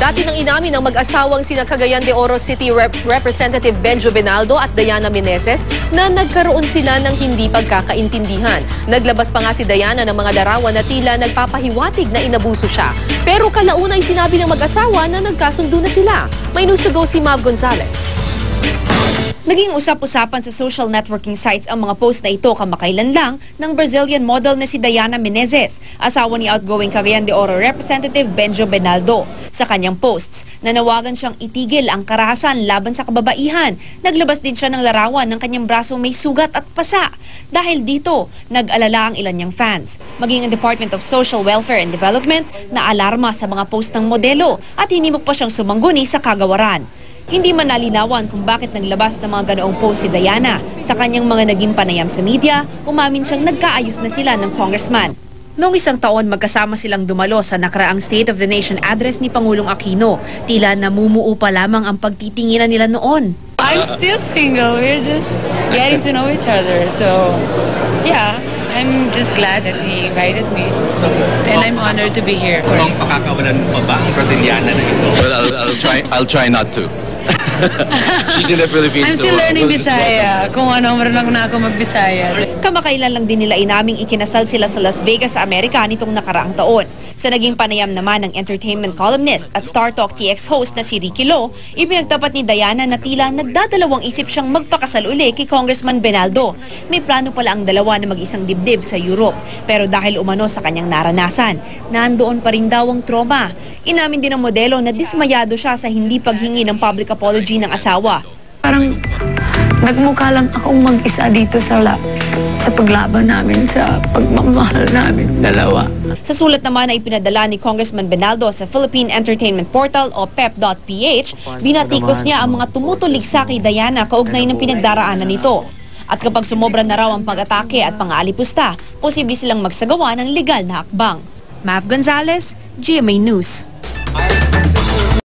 Dati nang inamin ng mag-asawang sina Cagayan de Oro City Representative Benjo Benaldo at Diana Meneses na nagkaroon sila ng hindi pagkakaintindihan. Naglabas pa nga si Diana ng mga larawan na tila nagpapahiwatig na inabuso siya. Pero kalauna ay sinabi ng mag-asawa na nagkasundo na sila. May news to go si Mav Gonzalez. Naging usap-usapan sa social networking sites ang mga post na ito kamakailan lang ng Brazilian model na si Diana Meneses, asawa ni outgoing Cagayan de Oro Representative Benjo Benaldo. Sa kanyang posts, nanawagan siyang itigil ang karahasan laban sa kababaihan. Naglabas din siya ng larawan ng kanyang brasong may sugat at pasa. Dahil dito, nag-alala ang ilan niyang fans. Maging ang Department of Social Welfare and Development na alarma sa mga post ng modelo at hinimok pa siyang sumangguni sa kagawaran. Hindi man nalinawan kung bakit naglabas ng mga ganoong post si Diana. Sa kanyang mga naging panayam sa media, umamin siyang nagkaayos na sila ng congressman. Noong isang taon, magkasama silang dumalo sa nakaraang State of the Nation address ni Pangulong Aquino. Tila namumuo pa lamang ang pagtitinginan nila noon. I'm still single. We're just getting to know each other. So, yeah, I'm just glad that he invited me. And I'm honored to be here. Pakakawalan pa ba ang Braziliana na ito? Well, I'll try not to. She's in the Philippines. I'm still learning Bisaya. Kung ano, marunong na ako mag-Bisaya. Kamakailan lang din nila inaming ikinasal sila sa Las Vegas sa Amerika nitong nakaraang taon. Sa naging panayam naman ng entertainment columnist at Star Talk TX host na si Ricky Lo, ipinagtapat ni Diana na tila nagdadalawang isip siyang magpakasal uli kay Congressman Benaldo. May plano pala ang dalawa na mag-isang dibdib sa Europe. Pero dahil umano sa kanyang naranasan, nandoon pa rin daw ang trauma. Inamin din ng modelo na dismayado siya sa hindi paghingi ng public apology ng asawa. Parang nagmukha lang akong mag-isa dito sa paglaban namin, sa pagmamahal namin dalawa. Sa sulat naman na ipinadala ni Congressman Benaldo sa Philippine Entertainment Portal o pep.ph, binatikos niya ang mga tumutuligsa kay Diana kaugnay ng pinagdaraanan nito. At kapag sumobra na raw ang pag-atake at pang-aalipusta, posible silang magsagawa ng legal na hakbang. Mav Gonzalez, GMA News.